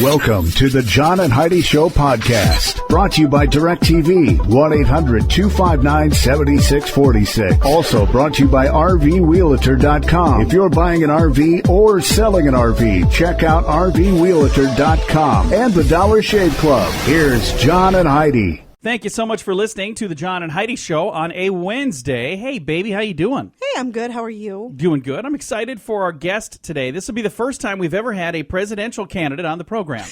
Welcome to the John and Heidi Show podcast, brought to you by DirecTV, 1-800-259-7646. Also brought to you by RVRealtor.com. If you're buying an RV or selling an RV, check out RVRealtor.com and the Dollar Shave Club. Here's John and Heidi. Thank you so much for listening to the John and Heidi Show on a Wednesday. Hey, baby, how you doing? Hey, I'm good. How are you? Doing good. I'm excited for our guest today. This will be the first time we've ever had a presidential candidate on the program.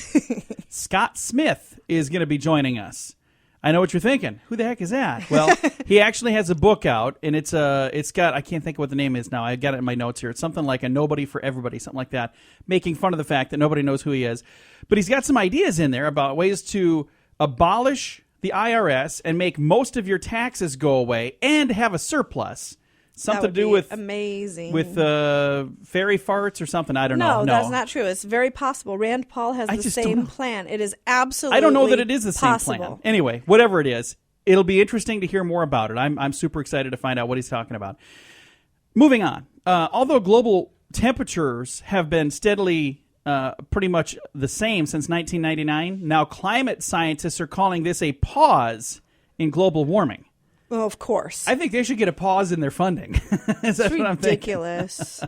Scott Smith is going to be joining us. I know what you're thinking. Who the heck is that? Well, he actually has a book out, and it's got, I can't think of what the name is now. I got it in my notes here. It's something like A Nobody for Everybody, something like that, making fun of the fact that nobody knows who he is. But he's got some ideas in there about ways to abolish the IRS and make most of your taxes go away and have a surplus. Something to do with amazing with fairy farts or something. I don't know. No, that's not true. It's very possible. Rand Paul has the same plan. It is absolutely. I don't know that it is the possible. same plan. Anyway, whatever it is, it'll be interesting to hear more about it. I'm super excited to find out what he's talking about. Moving on. Although global temperatures have been steadily pretty much the same since 1999. Now, climate scientists are calling this a pause in global warming. Well, of course. I think they should get a pause in their funding. That's what I'm thinking. Ridiculous.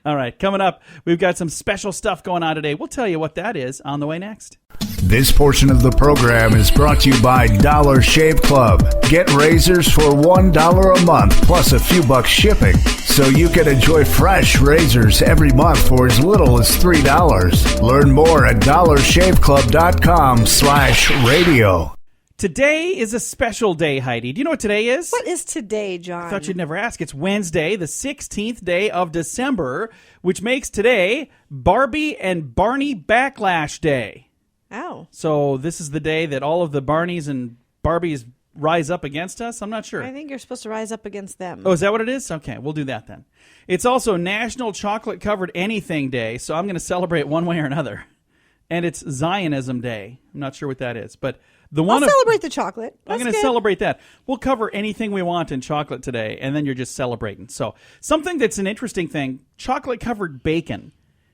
All right, coming up, we've got some special stuff going on today. We'll tell you what that is on the way next. This portion of the program is brought to you by Dollar Shave Club. Get razors for $1 a month plus a few bucks shipping, so you can enjoy fresh razors every month for as little as $3. Learn more at dollarshaveclub.com/radio. Today is a special day, Heidi. Do you know what today is? What is today, John? I thought you'd never ask. It's Wednesday, the 16th day of December, which makes today Barbie and Barney Backlash Day. Oh. So this is the day that all of the Barneys and Barbies rise up against us? I'm not sure. I think you're supposed to rise up against them. Oh, is that what it is? Okay, we'll do that then. It's also National Chocolate Covered Anything Day, so I'm going to celebrate one way or another. And it's Zionism Day. I'm not sure what that is, but I'll celebrate the chocolate. I'm going to celebrate that. We'll cover anything we want in chocolate today, and then you're just celebrating. So something that's an interesting thing, chocolate-covered bacon.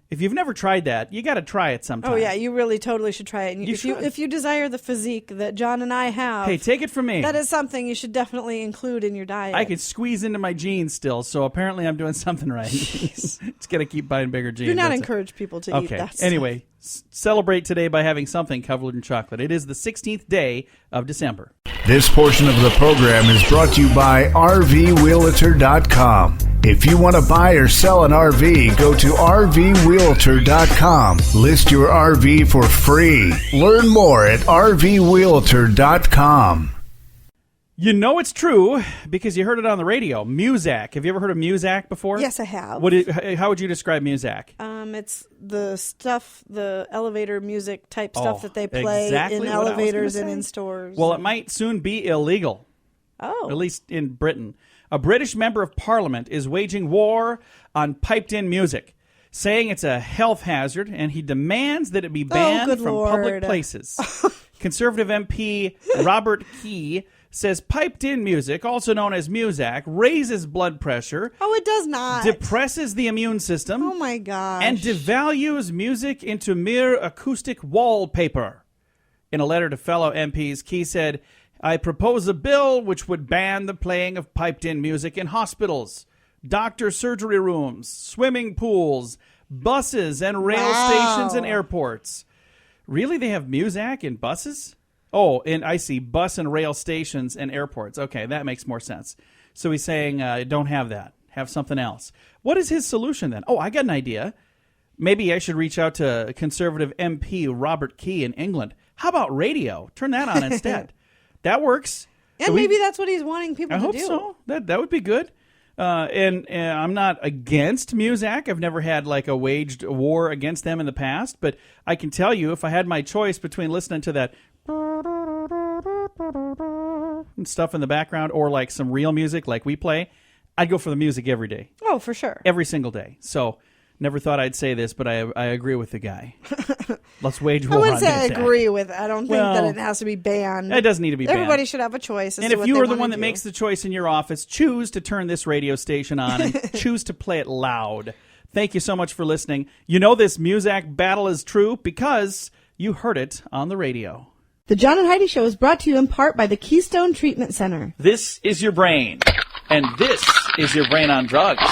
If you've never tried that, you got to try it sometime. Oh, yeah, you really totally should try it. And You if you desire the physique that John and I have, Hey, take it from me. that is something you should definitely include in your diet. I can squeeze into my jeans still, so apparently I'm doing something right. It's got to keep buying bigger jeans. Do not encourage people to eat that stuff. Anyway, celebrate today by having something covered in chocolate. It is the 16th day of December. This portion of the program is brought to you by RVRealtor.com. If you want to buy or sell an RV, go to RVRealtor.com. List your RV for free. Learn more at RVRealtor.com. You know it's true because you heard it on the radio. Muzak. Have you ever heard of Muzak before? Yes, I have. How would you describe Muzak? It's the stuff, the elevator music type stuff that they play exactly in elevators and in stores. Well, it might soon be illegal. Oh. At least in Britain. A British member of Parliament is waging war on piped-in music, saying it's a health hazard, and he demands that it be banned from public places. Conservative MP Robert Key says piped-in music, also known as Muzak, raises blood pressure. Oh, it does not. Depresses the immune system. Oh, my gosh. And devalues music into mere acoustic wallpaper. In a letter to fellow MPs, Key said, I propose a bill which would ban the playing of piped-in music in hospitals, doctor surgery rooms, swimming pools, buses, and rail stations and airports. Really? They have Muzak in buses? Oh, and I see bus and rail stations and airports. Okay, that makes more sense. So he's saying don't have that. Have something else. What is his solution then? Oh, I got an idea. Maybe I should reach out to conservative MP Robert Key in England. How about radio? Turn that on instead. That works. And maybe that's what he's wanting people to do. I hope so. That would be good. And I'm not against Muzak. I've never had like a waged war against them in the past. But I can tell you, if I had my choice between listening to that and stuff in the background or like some real music like we play, I'd go for the music every day. Oh, for sure. Every single day. So never thought I'd say this, but I agree with the guy. Let's wage war on I wouldn't say I Muzak. agree with it. I don't think that it has to be banned. It doesn't need to be banned. Everybody should have a choice. And if you are the one that makes the choice in your office, choose to turn this radio station on and choose to play it loud. Thank you so much for listening. You know this Muzak battle is true because you heard it on the radio. The John and Heidi Show is brought to you in part by the Keystone Treatment Center. This is your brain, and this is your brain on drugs.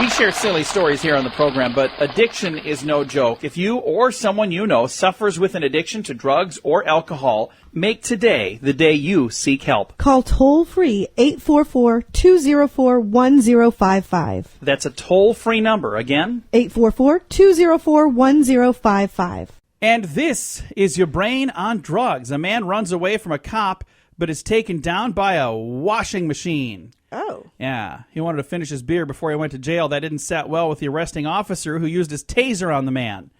We share silly stories here on the program, but addiction is no joke. If you or someone you know suffers with an addiction to drugs or alcohol, make today the day you seek help. Call toll-free 844-204-1055. That's a toll-free number. Again? 844-204-1055. And this is your brain on drugs. A man runs away from a cop, but is taken down by a washing machine. Oh. Yeah, he wanted to finish his beer before he went to jail. That didn't set well with the arresting officer who used his taser on the man.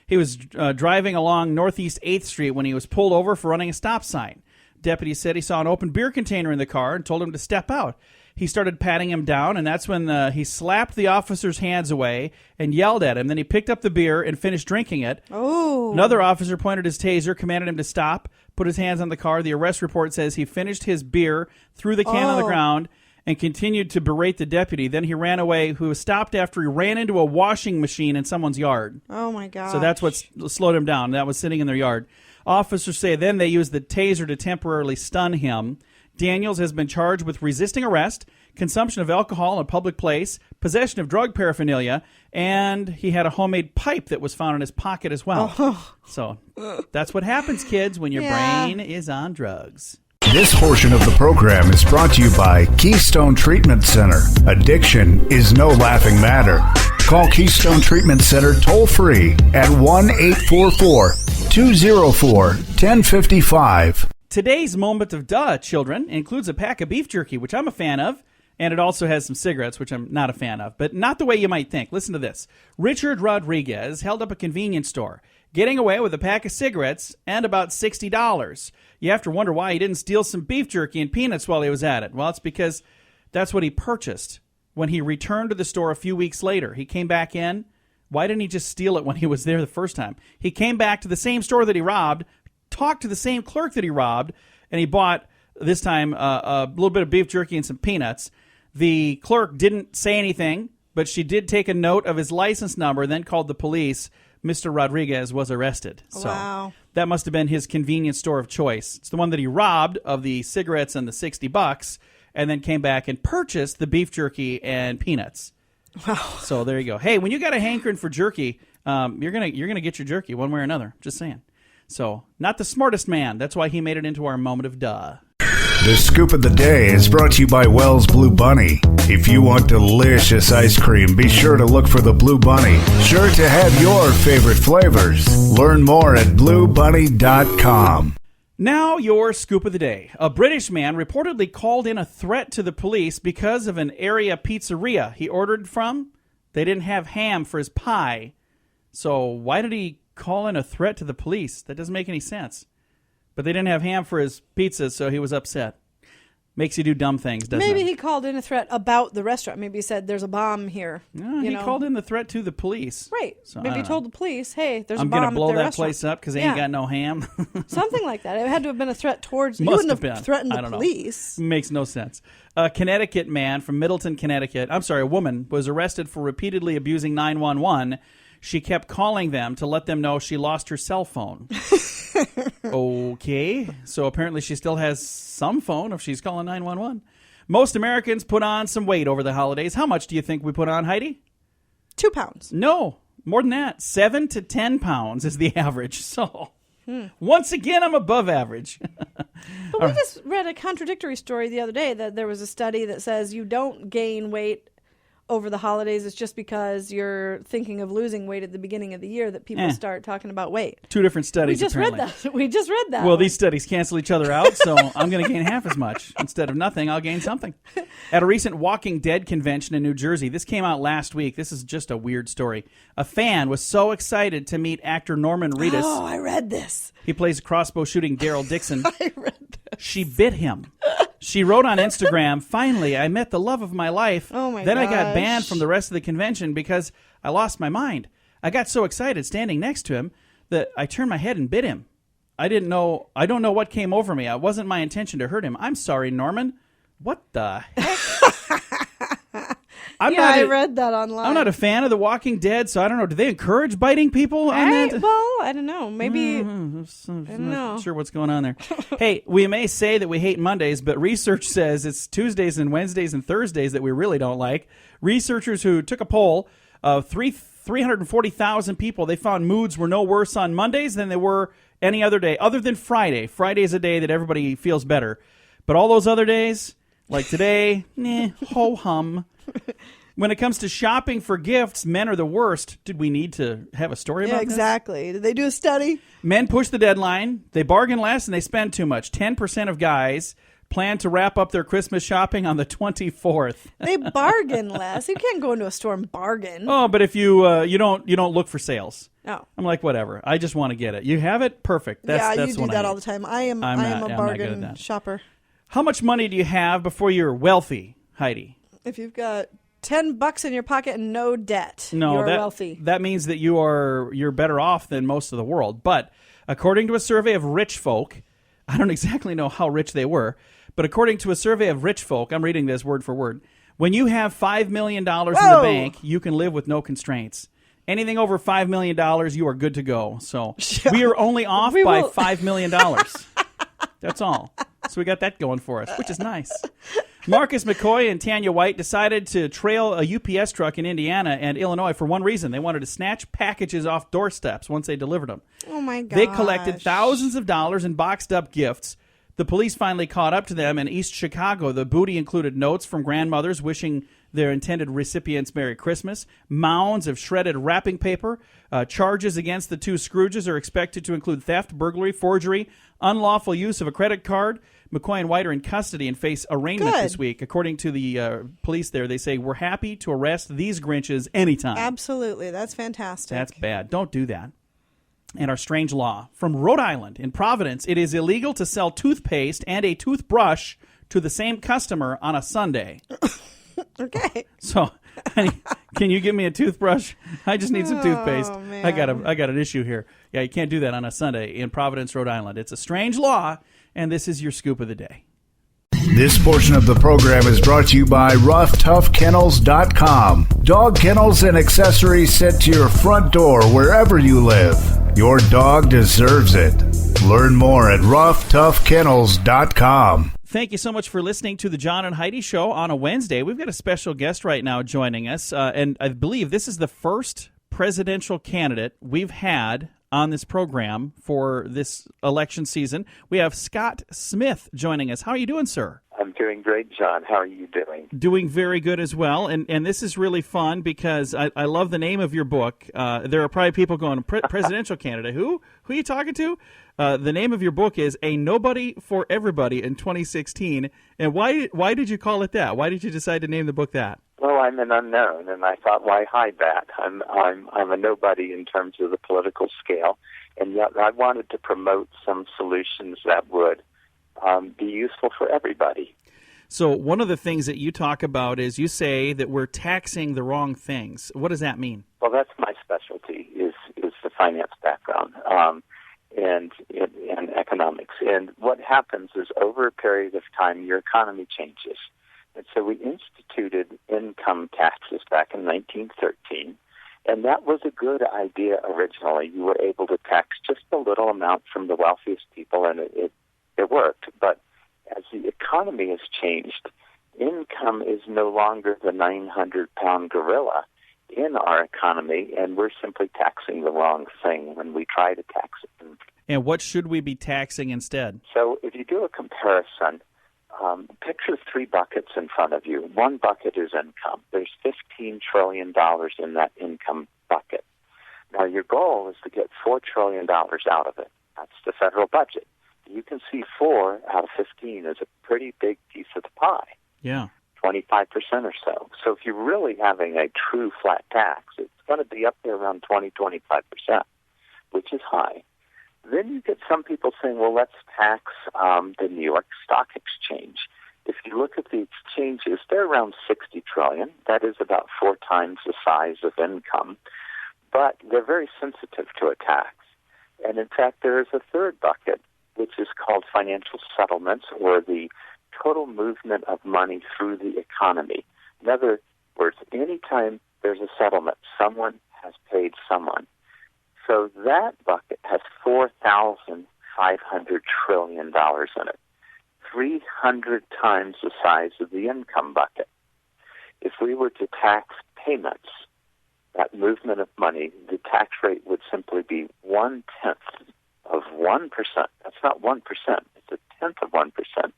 He was driving along Northeast 8th Street when he was pulled over for running a stop sign. Deputy said he saw an open beer container in the car and told him to step out. He started patting him down, and that's when he slapped the officer's hands away and yelled at him. Then he picked up the beer and finished drinking it. Oh. Another officer pointed his taser, commanded him to stop, put his hands on the car. The arrest report says he finished his beer, threw the can on the ground, and continued to berate the deputy. Then he ran away, who was stopped after he ran into a washing machine in someone's yard. Oh, my God. So that's what slowed him down. That was sitting in their yard. Officers say then they used the taser to temporarily stun him. Daniels has been charged with resisting arrest, consumption of alcohol in a public place, possession of drug paraphernalia, and he had a homemade pipe that was found in his pocket as well. Oh. So that's what happens, kids, when your brain is on drugs. This portion of the program is brought to you by Keystone Treatment Center. Addiction is no laughing matter. Call Keystone Treatment Center toll-free at 1-844-204-1055. Today's moment of duh, children, includes a pack of beef jerky, which I'm a fan of, and it also has some cigarettes, which I'm not a fan of, but not the way you might think. Listen to this. Richard Rodriguez held up a convenience store, getting away with a pack of cigarettes and about $60. You have to wonder why he didn't steal some beef jerky and peanuts while he was at it. Well, it's because that's what he purchased when he returned to the store a few weeks later. He came back in. Why didn't he just steal it when he was there the first time? He came back to the same store that he robbed, talked to the same clerk that he robbed, and he bought, this time, a little bit of beef jerky and some peanuts. The clerk didn't say anything, but she did take a note of his license number, then called the police. Mr. Rodriguez was arrested. Wow. So that must have been his convenience store of choice. It's the one that he robbed of the cigarettes and the $60, and then came back and purchased the beef jerky and peanuts. Wow. So there you go. Hey, when you got a hankering for jerky, you're gonna get your jerky one way or another. Just saying. So not the smartest man. That's why he made it into our moment of duh. The Scoop of the Day is brought to you by Wells Blue Bunny. If you want delicious ice cream, be sure to look for the Blue Bunny. Sure to have your favorite flavors. Learn more at bluebunny.com. Now your Scoop of the Day. A British man reportedly called in a threat to the police because of an area pizzeria he ordered from. They didn't have ham for his pie. So why did he call in a threat to the police? That doesn't make any sense. But they didn't have ham for his pizza, so he was upset. Makes you do dumb things, doesn't it? Maybe he called in a threat about the restaurant. Maybe he said, there's a bomb here. No, he called in the threat to the police. Right. So, Maybe he told the police, hey, there's a I'm bomb going to blow at their that restaurant. place up because they ain't got no ham. Something like that. It had to have been a threat towards... He Must wouldn't have been. threatened I the don't police. know. Makes no sense. A Connecticut man from Middleton, Connecticut, a woman, was arrested for repeatedly abusing 911. She kept calling them to let them know she lost her cell phone. Okay. So apparently she still has some phone if she's calling 911. Most Americans put on some weight over the holidays. How much do you think we put on, Heidi? 2 pounds. No, more than that. 7 to 10 pounds is the average. So once again, I'm above average. But we just read a contradictory story the other day that there was a study that says you don't gain weight over the holidays. It's just because you're thinking of losing weight at the beginning of the year that people start talking about weight. 2 different studies, We just apparently. read that. We just read that. Well, these studies cancel each other out, so I'm going to gain half as much. Instead of nothing, I'll gain something. At a recent Walking Dead convention in New Jersey, this came out last week. This is just a weird story. A fan was so excited to meet actor Norman Reedus. Oh, I read this. He plays crossbow shooting Daryl Dixon. I read this. She bit him. She wrote on Instagram, "Finally, I met the love of my life. Oh my Then I got gosh. banned from the rest of the convention because I lost my mind. I got so excited standing next to him that I turned my head and bit him. I don't know what came over me. It wasn't my intention to hurt him. I'm sorry, Norman." What the heck? I read that online. I'm not a fan of The Walking Dead, so I don't know. Do they encourage biting people on that? Well, I don't know. Maybe. I'm not sure what's going on there. Hey, we may say that we hate Mondays, but research says it's Tuesdays and Wednesdays and Thursdays that we really don't like. Researchers who took a poll of 340,000 people, they found moods were no worse on Mondays than they were any other day, other than Friday. Friday is a day that everybody feels better. But all those other days, like today, ho-hum. When it comes to shopping for gifts, men are the worst. Did we need to have a story about this? Exactly. Did they do a study? Men push the deadline, they bargain less, and they spend too much. 10% of guys plan to wrap up their Christmas shopping on the 24th. They bargain less. You can't go into a store and bargain. Oh, but if you you don't look for sales. Oh. I'm like, whatever. I just want to get it. You have it? Perfect. That's you do that all the time. I am a bargain shopper. How much money do you have before you're wealthy, Heidi? If you've got $10 in your pocket and no debt, you're wealthy. That means that you're better off than most of the world. But according to a survey of rich folk, I don't exactly know how rich they were, but according to a survey of rich folk, I'm reading this word for word, when you have $5 million in the bank, you can live with no constraints. Anything over $5 million, you are good to go. So we are only off by $5 million. That's all. So we got that going for us, which is nice. Marcus McCoy and Tanya White decided to trail a UPS truck in Indiana and Illinois for one reason. They wanted to snatch packages off doorsteps once they delivered them. Oh, my gosh. They collected thousands of dollars in boxed up gifts. The police finally caught up to them in East Chicago. The booty included notes from grandmothers wishing their intended recipients Merry Christmas, mounds of shredded wrapping paper. Charges against the two Scrooges are expected to include theft, burglary, forgery, unlawful use of a credit card. McCoy and White are in custody and face arraignment this week. According to the police there, they say, we're happy to arrest these Grinches anytime. Absolutely. That's fantastic. That's bad. Don't do that. And our strange law. From Rhode Island, in Providence, it is illegal to sell toothpaste and a toothbrush to the same customer on a Sunday. Okay. So, honey, can you give me a toothbrush? I just need some toothpaste. Man. I got an issue here. Yeah, you can't do that on a Sunday in Providence, Rhode Island. It's a strange law, and this is your scoop of the day. This portion of the program is brought to you by RoughToughKennels.com. Dog kennels and accessories sent to your front door wherever you live. Your dog deserves it. Learn more at RoughToughKennels.com. Thank you so much for listening to the John and Heidi Show on a Wednesday. We've got a special guest right now joining us, and I believe this is the first presidential candidate we've had on this program for this election season. We have Scott Smith joining us. How are you doing, sir? I'm doing great, John. How are you doing? Doing very good as well. And this is really fun because I love the name of your book. There are probably people going, presidential candidate, who are you talking to? The name of your book is A Nobody for Everybody in 2016. And why did you call it that? Why did you decide to name the book that? Well, I'm an unknown, and I thought, why hide that? I'm a nobody in terms of the political scale, and yet I wanted to promote some solutions that would be useful for everybody. So one of the things that you talk about is you say that we're taxing the wrong things. What does that mean? Well, that's my specialty is the finance background and economics. And what happens is over a period of time, your economy changes. And so we instituted income taxes back in 1913, and that was a good idea originally. You were able to tax just a little amount from the wealthiest people, and it worked. But as the economy has changed, income is no longer the 900-pound gorilla in our economy, and we're simply taxing the wrong thing when we try to tax it. And what should we be taxing instead? So if you do a comparison, picture three buckets in front of you. One bucket is income. There's $15 trillion in that income bucket. Now, your goal is to get $4 trillion out of it. That's the federal budget. You can see 4 out of 15 is a pretty big piece of the pie. Yeah. 25% or so. So if you're really having a true flat tax, it's going to be up there around 20-25%, which is high. Then you get some people saying, well, let's tax the New York Stock Exchange. If you look at the exchanges, they're around $60 trillion. That is about 4 times the size of income. But they're very sensitive to a tax. And in fact, there is a third bucket, which is called financial settlements, or the total movement of money through the economy. In other words, anytime there's a settlement, someone has paid someone. So that bucket has $4,500 trillion in it, 300 times the size of the income bucket. If we were to tax payments, that movement of money, the tax rate would simply be 1/10 of 1%. That's not 1%, it's 1/10 of 1%.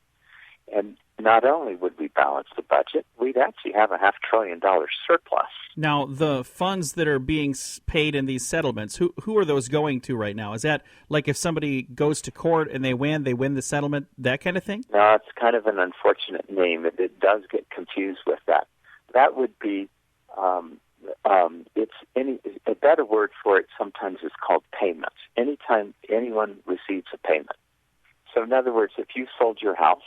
And not only would we balance the budget, we'd actually have a $500 billion surplus. Now, the funds that are being paid in these settlements, who are those going to right now? Is that like if somebody goes to court and they win the settlement, that kind of thing? No, it's kind of an unfortunate name. It does get confused with that. That would be, a better word for it sometimes is called payments. Anytime anyone receives a payment. So in other words, if you sold your house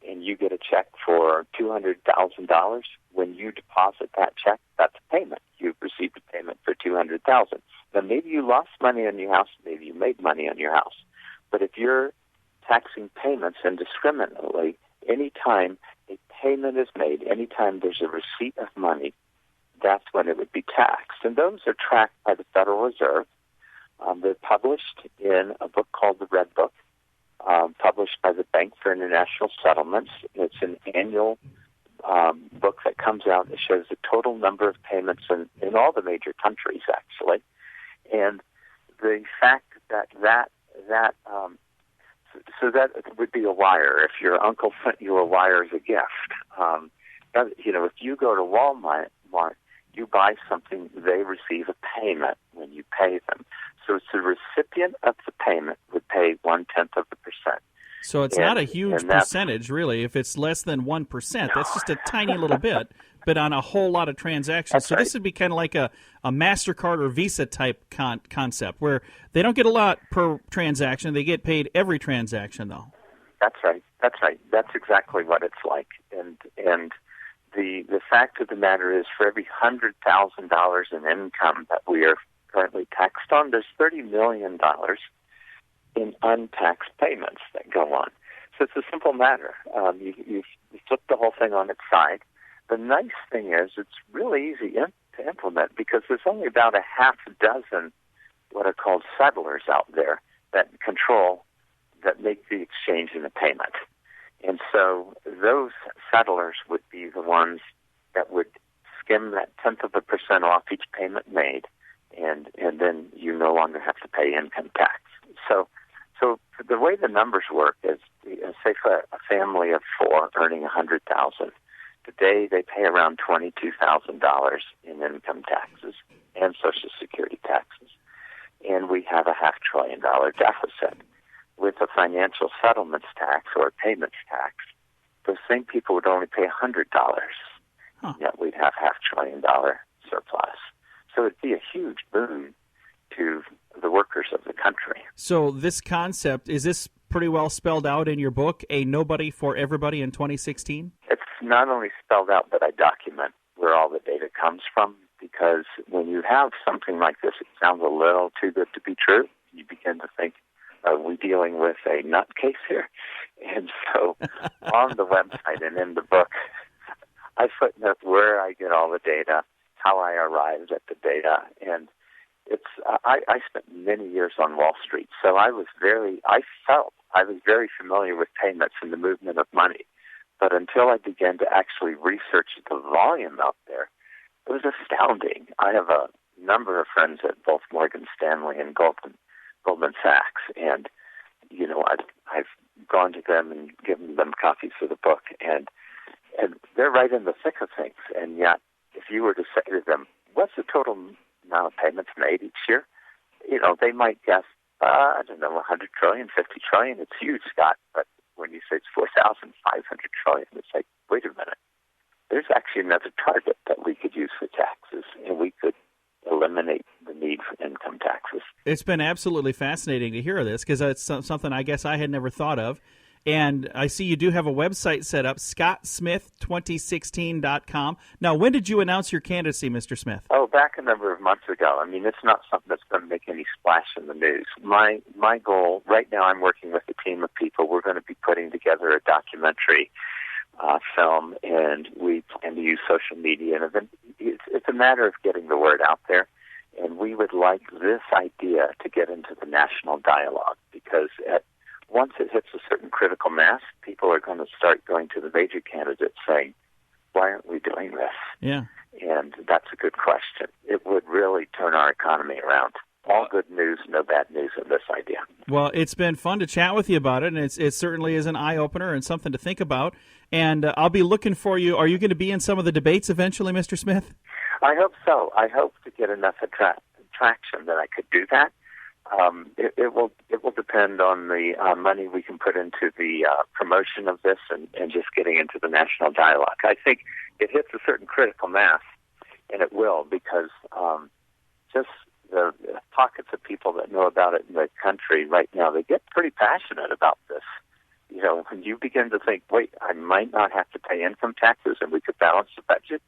and you get a check for $200,000, when you deposit that check, that's a payment. You've received a payment for $200,000. Now maybe you lost money on your house, maybe you made money on your house. But if you're taxing payments indiscriminately, anytime a payment is made, anytime there's a receipt of money, that's when it would be taxed. And those are tracked by the Federal Reserve. They're published in a book called the Red Book, published by the Bank for International Settlements. It's an annual book that comes out that shows the total number of payments in all the major countries, actually. And the fact that would be a wire. If your uncle sent you a wire as a gift, if you go to Walmart, you buy something, they receive a payment when you pay them. So it's the recipient of the payment would pay 1/10 of the percent. So it's not a huge percentage, really. If it's less than 1%, that's just a tiny little bit, but on a whole lot of transactions. That's so right. This would be kind of like a MasterCard or Visa type concept, where they don't get a lot per transaction. They get paid every transaction, though. That's right. That's exactly what it's like. And the fact of the matter is, for every $100,000 in income that we are currently taxed on, there's $30 million in untaxed payments that go on. So it's a simple matter. You flip the whole thing on its side. The nice thing is it's really easy to implement because there's only about a half a dozen what are called settlers out there that make the exchange in a payment. And so those settlers would be the ones that would skim that 0.1% off each payment made, and then you no longer have to pay income tax. So the way the numbers work is, say for a family of four earning $100,000, today they pay around $22,000 in income taxes and Social Security taxes, and we have a $500 billion deficit. With a financial settlements tax or a payments tax, those same people would only pay $100. Yet we'd have $500 billion surplus. So it'd be a huge boon to the workers of the country. So this concept, is this pretty well spelled out in your book, A Nobody for Everybody in 2016? It's not only spelled out, but I document where all the data comes from, because when you have something like this, it sounds a little too good to be true. You begin to think, are we dealing with a nutcase here? And so on the website and in the book, I footnote where I get all the data, how I arrived at the data, and it's I spent many years on Wall Street, so I was very familiar with payments and the movement of money. But until I began to actually research the volume out there, it was astounding. I have a number of friends at both Morgan Stanley and Goldman Sachs, and I've gone to them and given them copies of the book, and they're right in the thick of things. And yet, if you were to say to them, "What's the total amount of payments made each year?" They might guess, $100 trillion, $50 trillion. It's huge, Scott. But when you say it's 4,500 trillion, it's like, wait a minute. There's actually another target that we could use for taxes, and we could eliminate the need for income taxes. It's been absolutely fascinating to hear this, because it's something I guess I had never thought of. And I see you do have a website set up, ScottSmith2016.com. Now, when did you announce your candidacy, Mr. Smith? Oh, back a number of months ago. I mean, it's not something that's going to make any splash in the news. My goal, right now I'm working with a team of people. We're going to be putting together a documentary film, and we plan to use social media. And it's a matter of getting the word out there. And we would like this idea to get into the national dialogue, because once it hits a certain critical mass, people are going to start going to the major candidates saying, why aren't we doing this? Yeah. And that's a good question. It would really turn our economy around. All good news, no bad news in this idea. Well, it's been fun to chat with you about it, and it certainly is an eye-opener and something to think about. And I'll be looking for you. Are you going to be in some of the debates eventually, Mr. Smith? I hope so. I hope to get enough traction that I could do that. It will depend on the money we can put into the promotion of this and just getting into the national dialogue. I think it hits a certain critical mass, and it will, because just the pockets of people that know about it in the country right now, they get pretty passionate about this. You know, when you begin to think, wait, I might not have to pay income taxes and we could balance the budget,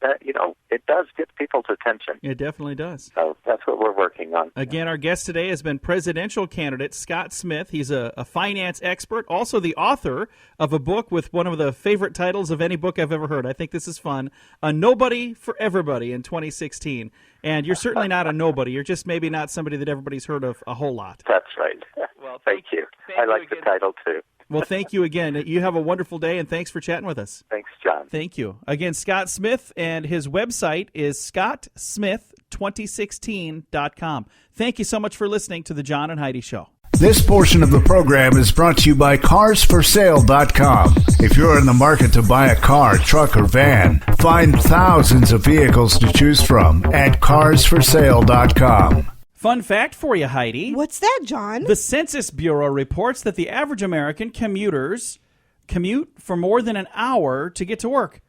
it does get people's attention. It definitely does. So that's what we're working on. Again, our guest today has been presidential candidate Scott Smith. He's a finance expert, also the author of a book with one of the favorite titles of any book I've ever heard. I think this is fun. A Nobody for Everybody in 2016. And you're certainly not a nobody. You're just maybe not somebody that everybody's heard of a whole lot. That's right. Well, thank you. I like the title, too. Well, thank you again. You have a wonderful day, and thanks for chatting with us. Thanks, John. Thank you. Again, Scott Smith, and his website is ScottSmith2016.com. Thank you so much for listening to the John and Heidi Show. This portion of the program is brought to you by CarsForSale.com. If you're in the market to buy a car, truck, or van, find thousands of vehicles to choose from at CarsForSale.com. Fun fact for you, Heidi. What's that, John? The Census Bureau reports that the average American commuters commute for more than an hour to get to work.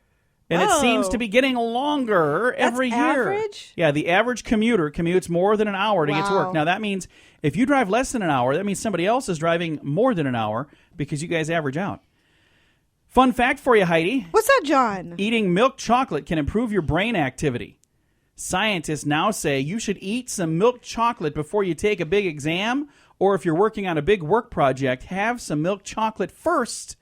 And it seems to be getting longer every year. Average? Yeah, the average commuter commutes more than an hour to get to work. Wow. Now, that means if you drive less than an hour, that means somebody else is driving more than an hour because you guys average out. Fun fact for you, Heidi. What's that, John? Eating milk chocolate can improve your brain activity. Scientists now say you should eat some milk chocolate before you take a big exam, or if you're working on a big work project, have some milk chocolate first,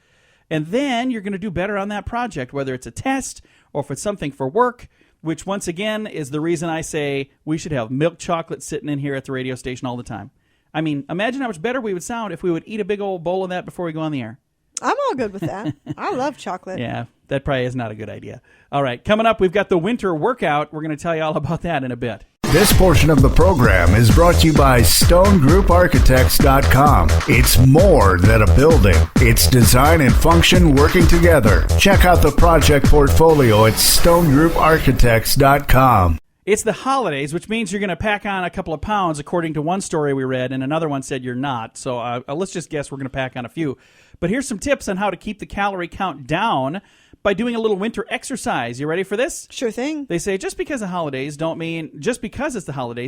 and then you're going to do better on that project, whether it's a test or if it's something for work, which once again is the reason I say we should have milk chocolate sitting in here at the radio station all the time. I mean, imagine how much better we would sound if we would eat a big old bowl of that before we go on the air. I'm all good with that. I love chocolate. Yeah, that probably is not a good idea. All right, coming up, we've got the winter workout. We're going to tell you all about that in a bit. This portion of the program is brought to you by StoneGroupArchitects.com. It's more than a building. It's design and function working together. Check out the project portfolio at StoneGroupArchitects.com. It's the holidays, which means you're going to pack on a couple of pounds, according to one story we read, and another one said you're not. So let's just guess we're going to pack on a few. But here's some tips on how to keep the calorie count down by doing a little winter exercise. You ready for this? Sure thing. They say just because it's the holidays,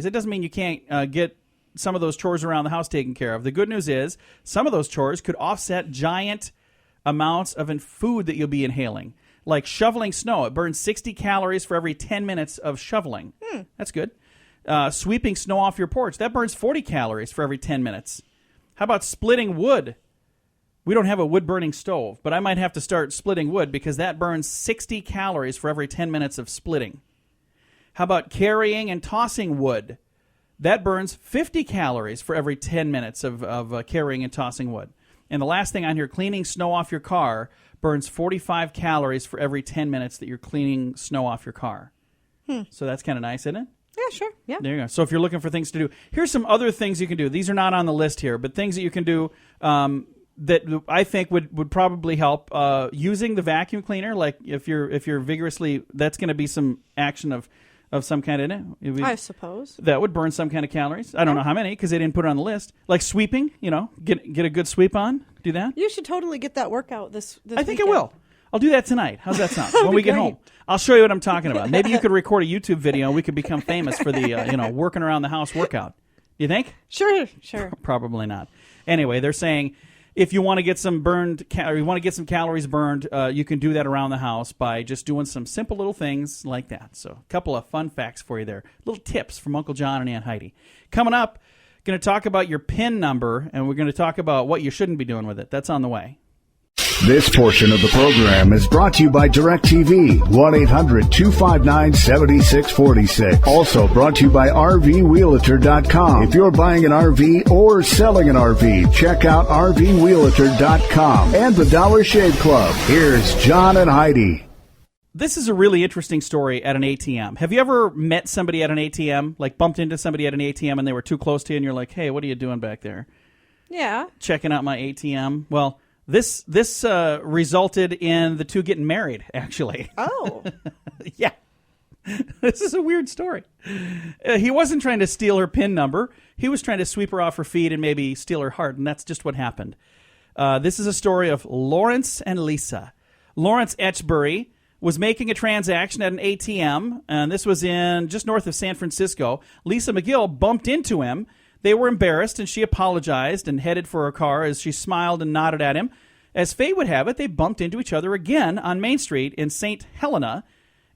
it doesn't mean you can't get some of those chores around the house taken care of. The good news is some of those chores could offset giant amounts of food that you'll be inhaling. Like shoveling snow. It burns 60 calories for every 10 minutes of shoveling. That's good. Sweeping snow off your porch. That burns 40 calories for every 10 minutes. How about splitting wood? We don't have a wood-burning stove, but I might have to start splitting wood because that burns 60 calories for every 10 minutes of splitting. How about carrying and tossing wood? That burns 50 calories for every 10 minutes of carrying and tossing wood. And the last thing on here, cleaning snow off your car burns 45 calories for every 10 minutes that you're cleaning snow off your car. So that's kind of nice, isn't it? Yeah, sure. Yeah. There you go. So if you're looking for things to do, here's some other things you can do. These are not on the list here, but things that you can do that I think would probably help. Using the vacuum cleaner, like if you're vigorously, that's going to be some action of some kind in it. I suppose. That would burn some kind of calories. I don't know how many because they didn't put it on the list. Like sweeping, get a good sweep on. Do that. You should totally get that workout this I think weekend. I will. I'll do that tonight. How's that sound? When we get great. home, I'll show you what I'm talking about. Maybe you could record a YouTube video and we could become famous for the working around the house workout. You think? Sure. Probably not. Anyway, they're saying if you want to get some calories burned, you can do that around the house by just doing some simple little things like that. So a couple of fun facts for you there. Little tips from Uncle John and Aunt Heidi. Coming up, going to talk about your PIN number, and we're going to talk about what you shouldn't be doing with it. That's on the way. This portion of the program is brought to you by DirecTV, 1-800-259-7646. Also brought to you by RVWheelator.com. If you're buying an RV or selling an RV, check out RVWheelator.com and the Dollar Shave Club. Here's John and Heidi. This is a really interesting story at an ATM. Have you ever met somebody at an ATM, like bumped into somebody at an ATM and they were too close to you and you're like, hey, what are you doing back there? Yeah. Checking out my ATM. Well, This resulted in the two getting married, actually. Oh. Yeah. This is a weird story. He wasn't trying to steal her PIN number. He was trying to sweep her off her feet and maybe steal her heart, and that's just what happened. This is a story of Lawrence and Lisa. Lawrence Etchbury was making a transaction at an ATM, and this was in just north of San Francisco. Lisa McGill bumped into him. They were embarrassed, and she apologized and headed for her car as she smiled and nodded at him. As fate would have it, they bumped into each other again on Main Street in St. Helena,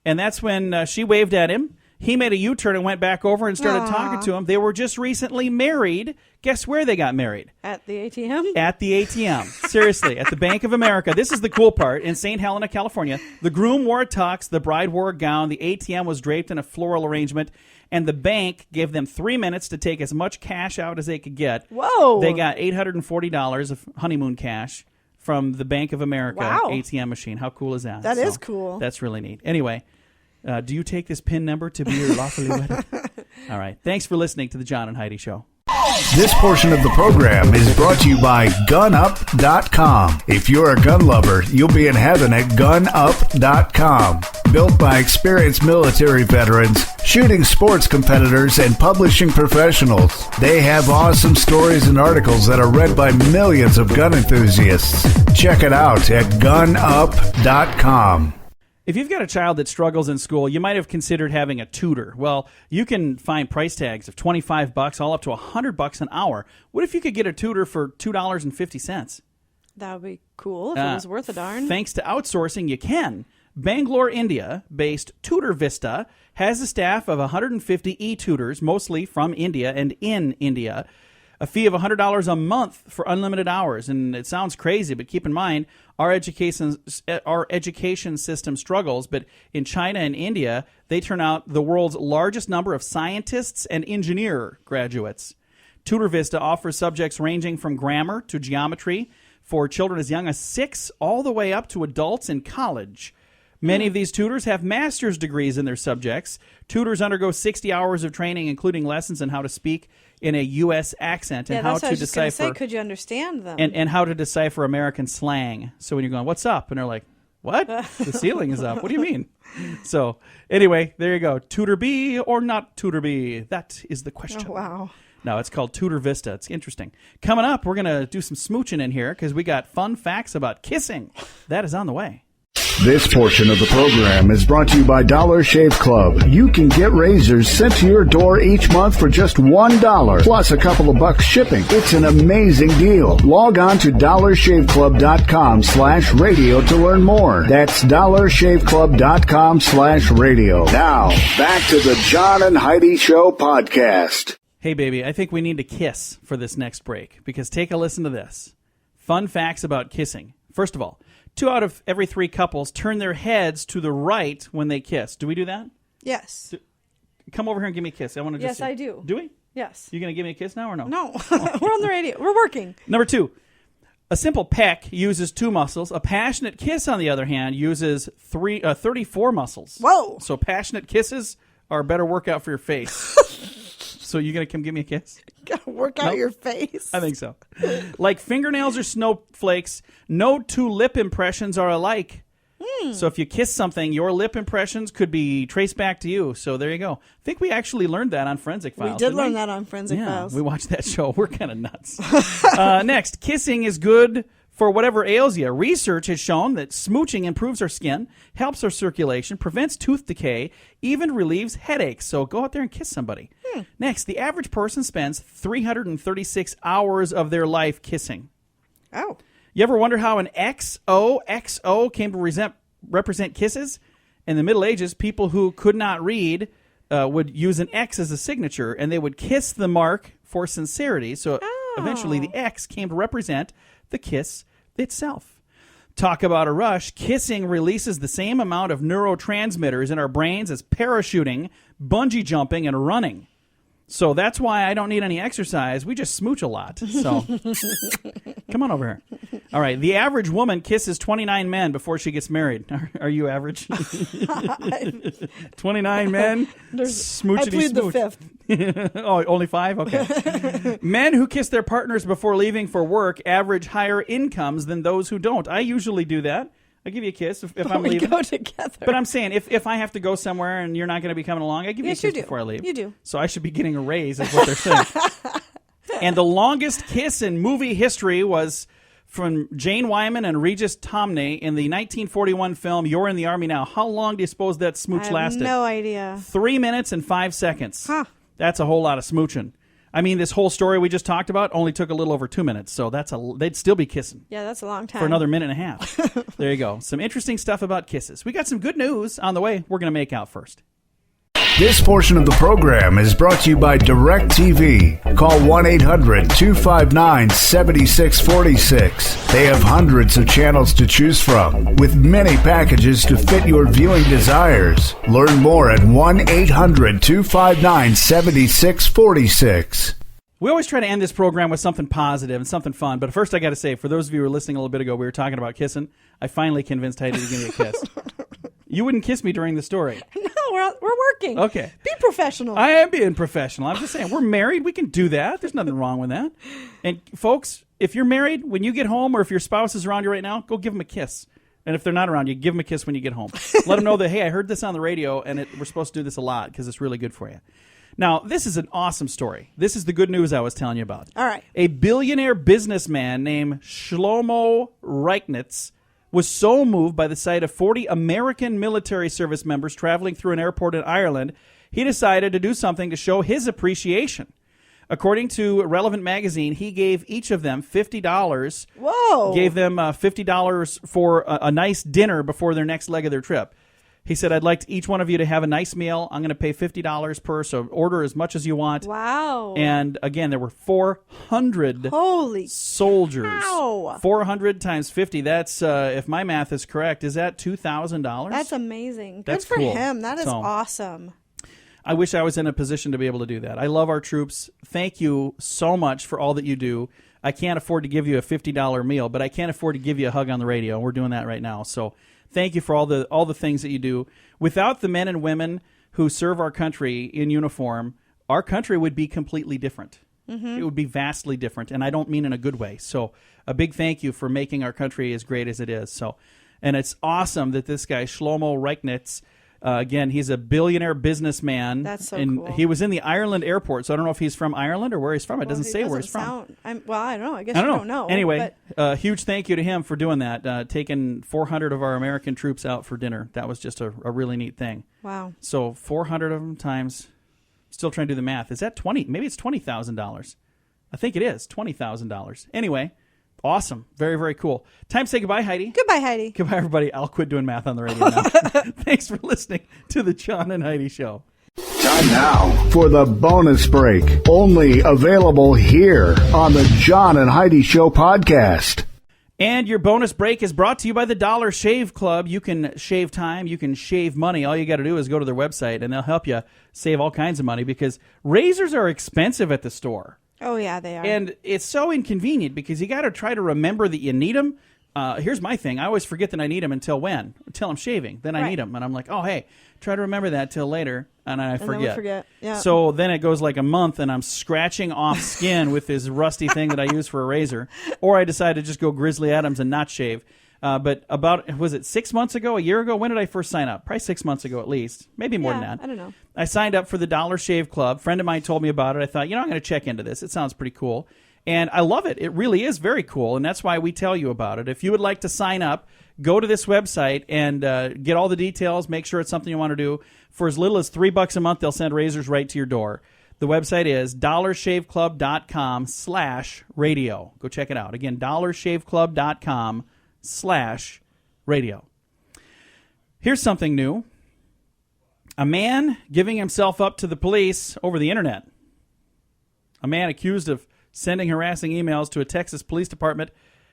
and that's when she waved at him. He made a U-turn and went back over and started talking to him. They were just recently married. Guess where they got married? At the ATM? At the ATM. Seriously, at the Bank of America. This is the cool part. In St. Helena, California, the groom wore a tux, the bride wore a gown, the ATM was draped in a floral arrangement, and the bank gave them 3 minutes to take as much cash out as they could get. Whoa. They got $840 of honeymoon cash from the Bank of America ATM machine. How cool is that? That is cool. That's really neat. Anyway, do you take this PIN number to be your lawfully wedded? All right. Thanks for listening to the John and Heidi Show. This portion of the program is brought to you by GunUp.com. If you're a gun lover, you'll be in heaven at GunUp.com. Built by experienced military veterans, shooting sports competitors, and publishing professionals. They have awesome stories and articles that are read by millions of gun enthusiasts. Check it out at GunUp.com. If you've got a child that struggles in school, you might have considered having a tutor. Well, you can find price tags of $25 all up to $100 an hour. What if you could get a tutor for $2.50? That would be cool if it was worth a darn. Thanks to outsourcing, you can. Bangalore, India-based Tutor Vista has a staff of 150 e-tutors, mostly from India and in India. A fee of $100 a month for unlimited hours. And it sounds crazy, but keep in mind, our education system struggles. But in China and India, they turn out the world's largest number of scientists and engineer graduates. Tutor Vista offers subjects ranging from grammar to geometry for children as young as 6 all the way up to adults in college. Many of these tutors have master's degrees in their subjects. Tutors undergo 60 hours of training, including lessons on how to speak in a U.S. accent and how to decipher. Say, could you understand them? And how to decipher American slang. So when you're going, what's up? And they're like, what? The ceiling is up. What do you mean? So anyway, there you go. Tutor B or not Tutor B? That is the question. Oh, wow. No, it's called Tutor Vista. It's interesting. Coming up, we're going to do some smooching in here because we got fun facts about kissing. That is on the way. This portion of the program is brought to you by Dollar Shave Club. You can get razors sent to your door each month for just $1, plus a couple of bucks shipping. It's an amazing deal. Log on to dollarshaveclub.com/radio to learn more. That's dollarshaveclub.com/radio. Now, back to the John and Heidi Show podcast. Hey, baby, I think we need to kiss for this next break because take a listen to this. Fun facts about kissing. First of all, 2 out of every 3 couples turn their heads to the right when they kiss. Do we do that? Yes. Come over here and give me a kiss. I want to just. Yes, I do. Do we? Yes. You going to give me a kiss now or no? No. We're on the radio. We're working. Number 2. A simple peck uses 2 muscles. A passionate kiss, on the other hand, uses 34 muscles. Whoa. So passionate kisses are a better workout for your face. So you going to come give me a kiss? Gotta work out your face. I think so. Like fingernails or snowflakes, no 2 lip impressions are alike. So if you kiss something, your lip impressions could be traced back to you. So there you go. I think we actually learned that on Forensic Files. We did learn that on Forensic Files. We watched that show. We're kind of nuts. Next, kissing is good for whatever ails you. Research has shown that smooching improves our skin, helps our circulation, prevents tooth decay, even relieves headaches. So go out there and kiss somebody. Next, the average person spends 336 hours of their life kissing. Oh. You ever wonder how an XOXO came to represent kisses? In the Middle Ages, people who could not read would use an X as a signature, and they would kiss the mark for sincerity. So eventually the X came to represent the kiss itself. Talk about a rush. Kissing releases the same amount of neurotransmitters in our brains as parachuting, bungee jumping, and running. So that's why I don't need any exercise. We just smooch a lot. So come on over here. All right. The average woman kisses 29 men before she gets married. Are you average? 29 men? Smoochity I plead smooch. the fifth. Oh, only 5? Okay. Men who kiss their partners before leaving for work average higher incomes than those who don't. I usually do that. I give you a kiss if I'm we leaving. go together. But I'm saying, if I have to go somewhere and you're not going to be coming along, I give you a kiss before I leave. You do. So I should be getting a raise, is what they're saying. And the longest kiss in movie history was from Jane Wyman and Regis Tomney in the 1941 film You're in the Army Now. How long do you suppose that smooch lasted? No idea. 3 minutes and 5 seconds. Huh. That's a whole lot of smooching. I mean, this whole story we just talked about only took a little over 2 minutes, so they'd still be kissing. Yeah, that's a long time. For another minute and a half. There you go. Some interesting stuff about kisses. We got some good news on the way. We're going to make out first. This portion of the program is brought to you by DirecTV. Call 1-800-259-7646. They have hundreds of channels to choose from, with many packages to fit your viewing desires. Learn more at 1-800-259-7646. We always try to end this program with something positive and something fun. But first, I got to say, for those of you who were listening a little bit ago, we were talking about kissing. I finally convinced Heidi to give me a kiss. You wouldn't kiss me during the story. No, we're working. Okay. Be professional. I am being professional. I'm just saying, we're married. We can do that. There's nothing wrong with that. And folks, if you're married, when you get home, or if your spouse is around you right now, go give them a kiss. And if they're not around you, give them a kiss when you get home. Let them know that, hey, I heard this on the radio, and we're supposed to do this a lot because it's really good for you. Now, this is an awesome story. This is the good news I was telling you about. All right. A billionaire businessman named Shlomo Reichnitz was so moved by the sight of 40 American military service members traveling through an airport in Ireland, he decided to do something to show his appreciation. According to Relevant Magazine, he gave each of them $50. Whoa. Gave them $50 for a nice dinner before their next leg of their trip. He said, I'd like each one of you to have a nice meal. I'm going to pay $50 per, so order as much as you want. Wow. And again, there were 400 Holy soldiers. cow. 400 times 50, that's, if my math is correct, is that $2,000? That's amazing. That's good for cool. him. That is So, awesome. I wish I was in a position to be able to do that. I love our troops. Thank you so much for all that you do. I can't afford to give you a $50 meal, but I can afford to give you a hug on the radio. We're doing that right now. So thank you for all the things that you do. Without the men and women who serve our country in uniform, our country would be completely different. Mm-hmm. It would be vastly different, and I don't mean in a good way. So a big thank you for making our country as great as it is. So, and it's awesome that this guy, Shlomo Reichnitz, again, he's a billionaire businessman. That's so and cool. He was in the Ireland airport, so I don't know if he's from Ireland or where he's from. It doesn't say where he's from. I don't know. I guess you don't know. Anyway, huge thank you to him for doing that, taking 400 of our American troops out for dinner. That was just a really neat thing. Wow. So 400 of them times, still trying to do the math. Is that 20? Maybe it's $20,000. I think it is $20,000. Anyway, awesome. Very, very cool. Time to say goodbye, Heidi. Goodbye, Heidi. Goodbye, everybody. I'll quit doing math on the radio now. Thanks for listening to the John and Heidi Show. Time now for the bonus break. Only available here on the John and Heidi Show podcast. And your bonus break is brought to you by the Dollar Shave Club. You can shave time. You can shave money. All you got to do is go to their website, and they'll help you save all kinds of money because razors are expensive at the store. Oh, yeah, they are. And it's so inconvenient because you got to try to remember that you need them. Here's my thing. I always forget that I need them until when? Until I'm shaving. Then I need them. And I'm like, oh, hey, try to remember that till later. And I forget. And then we forget. Yeah. So then it goes like a month and I'm scratching off skin with this rusty thing that I use for a razor. Or I decide to just go Grizzly Adams and not shave. But about, was it 6 months ago, a year ago? When did I first sign up? Probably 6 months ago at least. Maybe more than that. I don't know. I signed up for the Dollar Shave Club. A friend of mine told me about it. I thought, I'm going to check into this. It sounds pretty cool. And I love it. It really is very cool, and that's why we tell you about it. If you would like to sign up, go to this website and get all the details. Make sure it's something you want to do. For as little as $3 a month, they'll send razors right to your door. The website is dollarshaveclub.com/radio. Go check it out. Again, dollarshaveclub.com/radio. Here's something new. A man giving himself up to the police over the internet. A man accused of sending harassing emails to a Texas police department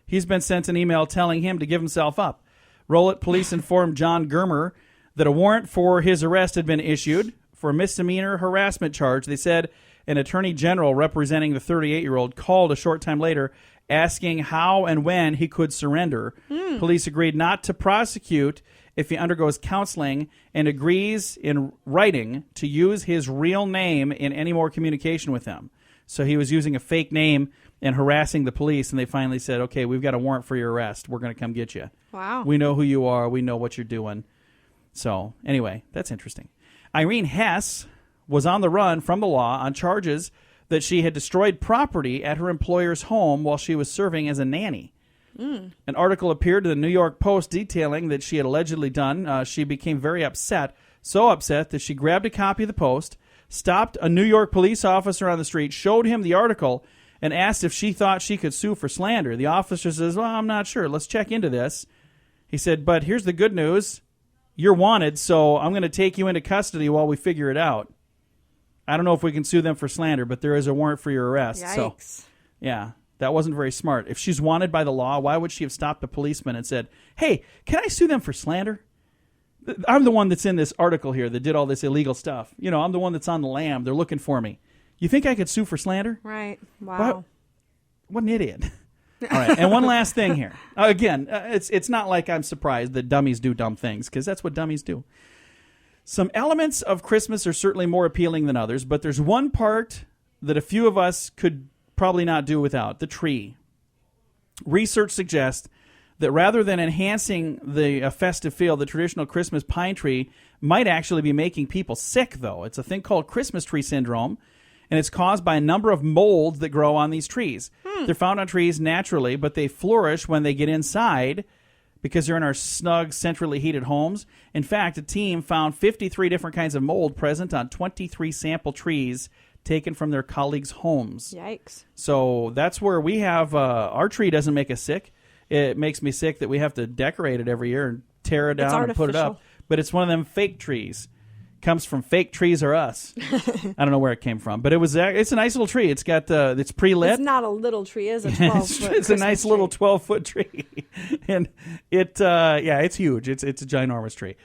He's been sent an email telling him to give himself up. Rolette police informed John Germer that a warrant for his arrest had been issued for a misdemeanor harassment charge. They said an attorney general representing the 38-year-old called a short time later asking how and when he could surrender. Police agreed not to prosecute if he undergoes counseling and agrees in writing to use his real name in any more communication with them. So he was using a fake name and harassing the police, and they finally said, okay, we've got a warrant for your arrest. We're going to come get you. Wow. We know who you are. We know what you're doing. So anyway, that's interesting. Irene Hess was on the run from the law on charges that she had destroyed property at her employer's home while she was serving as a nanny. An article appeared in the New York Post detailing that she had allegedly done. She became very upset, so upset that she grabbed a copy of the Post, stopped a New York police officer on the street, showed him the article, and asked if she thought she could sue for slander. The officer says, well, I'm not sure. Let's check into this. He said, but here's the good news. You're wanted, so I'm going to take you into custody while we figure it out. I don't know if we can sue them for slander, but there is a warrant for your arrest. Yikes. So, yeah, that wasn't very smart. If she's wanted by the law, why would she have stopped a policeman and said, hey, can I sue them for slander? I'm the one that's in this article here that did all this illegal stuff. You know, I'm the one that's on the lam. They're looking for me. You think I could sue for slander? Right. Wow. What an idiot. All right, and one last thing here. Again, it's not like I'm surprised that dummies do dumb things, because that's what dummies do. Some elements of Christmas are certainly more appealing than others, but there's one part that a few of us could probably not do without, the tree. Research suggests that rather than enhancing the festive feel, the traditional Christmas pine tree might actually be making people sick, though. It's a thing called Christmas tree syndrome, and it's caused by a number of molds that grow on these trees. They're found on trees naturally, but they flourish when they get inside because they're in our snug, centrally heated homes. In fact, a team found 53 different kinds of mold present on 23 sample trees taken from their colleagues' homes. Yikes. So that's where we have, our tree doesn't make us sick. It makes me sick that we have to decorate it every year and tear it down and put it up. But it's one of them fake trees. Comes from Fake Trees Or Us. I don't know where it came from, but it's a nice little tree. It's got it's pre-lit. It's not a little tree, it's a 12-foot. It's a nice little 12-foot tree, and it's huge. It's a ginormous tree.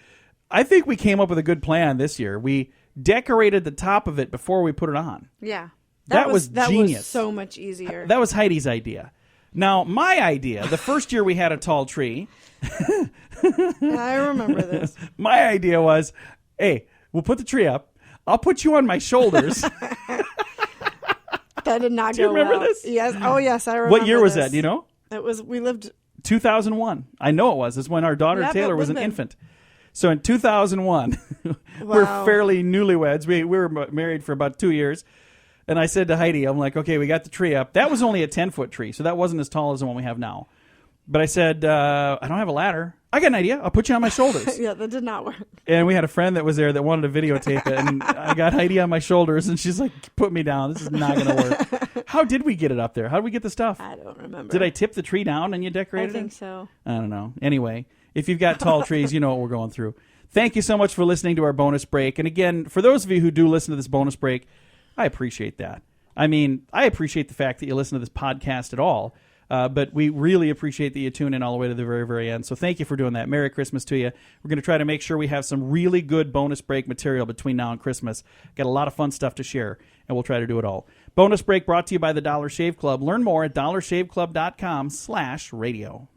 I think we came up with a good plan this year. We decorated the top of it before we put it on. Yeah, that was genius. That was so much easier. That was Heidi's idea. Now, my idea, the first year we had a tall tree. I remember this. My idea was, hey, we'll put the tree up. I'll put you on my shoulders. That did not go well. Do you remember this? Yes. Oh, yes, I remember. What year was that? Do you know? We lived 2001. I know it was. It's when our daughter Taylor was an infant. So in 2001, we're fairly newlyweds. We were married for about 2 years. And I said to Heidi, I'm like, okay, we got the tree up. That was only a 10-foot tree, so that wasn't as tall as the one we have now. But I said, I don't have a ladder. I got an idea. I'll put you on my shoulders. Yeah, that did not work. And we had a friend that was there that wanted to videotape it. And I got Heidi on my shoulders, and she's like, put me down. This is not going to work. How did we get it up there? How did we get the stuff? I don't remember. Did I tip the tree down and you decorated it? I think so. I don't know. Anyway, if you've got tall trees, you know what we're going through. Thank you so much for listening to our bonus break. And again, for those of you who do listen to this bonus break, I appreciate that. I mean, I appreciate the fact that you listen to this podcast at all. But we really appreciate that you tune in all the way to the very, very end. So thank you for doing that. Merry Christmas to you. We're going to try to make sure we have some really good bonus break material between now and Christmas. Got a lot of fun stuff to share, and we'll try to do it all. Bonus break brought to you by the Dollar Shave Club. Learn more at dollarshaveclub.com/radio.